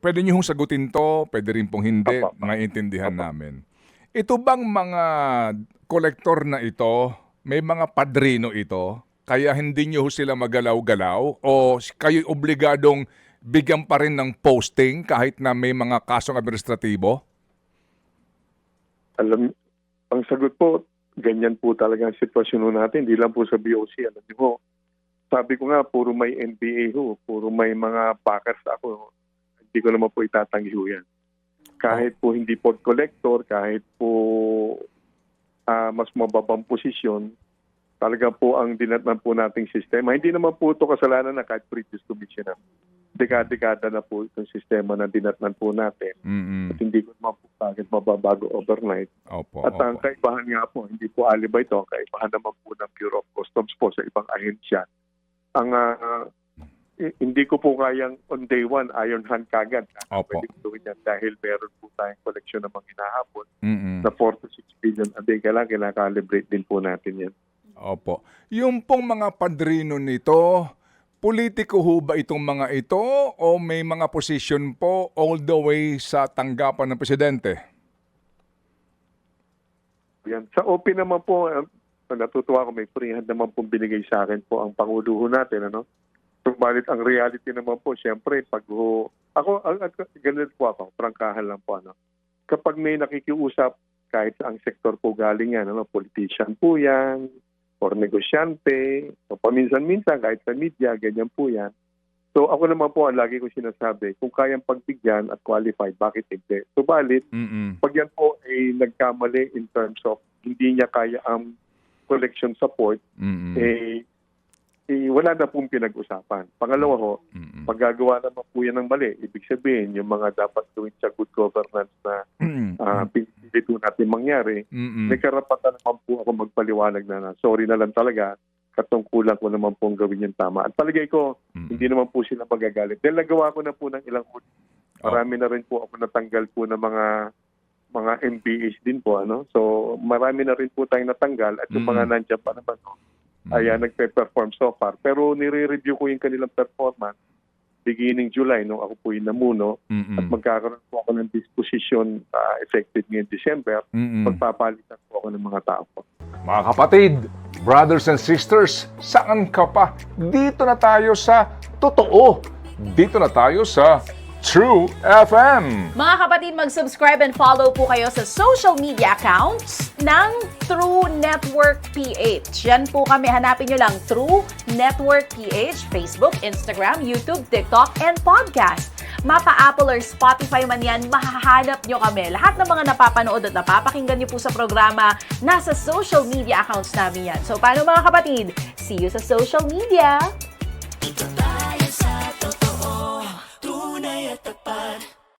pwede niyo hong sagutin to, pwede rin pong hindi, Opo. maintindihan Opo. namin. Ito bang mga kolektor na ito, may mga padrino ito, kaya hindi niyo ho sila magalaw-galaw o kayo obligadong bigyan pa rin ng posting kahit na may mga kasong administratibo? Alam, ang sagot po, ganyan po talaga ang sitwasyon natin. Hindi lang po sa BOC. Alam niyo ho, sabi ko nga, puro may NBA ho, puro may mga backers ako. Hindi ko naman po itatanggi ho yan. Kahit po hindi po collector, kahit po mas mababang posisyon, talaga po ang dinatnan po nating sistema. Hindi naman po ito kasalanan na kahit previous commissioner. Dekada-dekada na po itong sistema na dinatnan po natin. At hindi ko naman po bakit mababago overnight. Opo, At ang kaibahan nga po, hindi po alibay ito, ang kaibahan naman po ng Bureau of Customs po sa ibang ahensya. Ang hindi ko po kayang on day one, iron hand kagad. Opo. Pwede ko gawin yan dahil meron po tayong koleksyon ng mga hinahabol na 4 to 6 billion a day. Kailangan kinakalibrate din po natin yan. Opo. Yung pong mga padrino nito, politiko ho ba itong mga ito o may mga position po all the way sa tanggapan ng presidente? Yan. Sa OP naman po, natutuwa ko may freehand naman po binigay sa akin po ang Pangulo natin. Subalit ang reality naman po, siyempre, ganun po ako, prangkahan lang po. Kapag may nakikiusap, kahit sa ang sektor po galing yan, politician po yan, or negosyante, o paminsan-minsan kahit sa media, ganyan po yan. So ako naman po, ang lagi ko sinasabi, kung kayang pagbigyan at qualified, bakit hindi? Subalit, pag yan po ay nagkamali in terms of hindi niya kaya ang collection support, wala na pong pinag-usapan. Pangalawa ho, paggagawa naman po yan ng mali, ibig sabihin, yung mga dapat gawin sa good governance na pinili po natin mangyari, may karapatan naman po ako magpaliwanag na sorry na lang talaga, katungkulan ko naman pong gawin yung tama. At palagay ko, hindi naman po sila magagalit. Dahil nagawa ko na po ng ilang audit. Marami na rin po ako natanggal po ng mga MBAs din po. So marami na rin po tayong natanggal at yung mga nandiyan pa naman nagpe-perform so far. Pero nire-review ko yung kanilang performance beginning July nung ako po yung namuno at magkakaroon po ako ng disposition effective ngayong December. Magpapalitan po ako ng mga tao po. Mga kapatid, brothers and sisters, saan ka pa? Dito na tayo sa totoo. Dito na tayo sa True FM. Mga kapatid, mag-subscribe and follow po kayo sa social media accounts ng True Network PH. Yan po kami. Hanapin nyo lang True Network PH, Facebook, Instagram, YouTube, TikTok, and podcast. Mapa-Apple or Spotify man yan, mahahanap nyo kami. Lahat ng mga napapanood at napapakinggan nyo po sa programa, nasa social media accounts namin yan. So, paano mga kapatid? See you sa social media!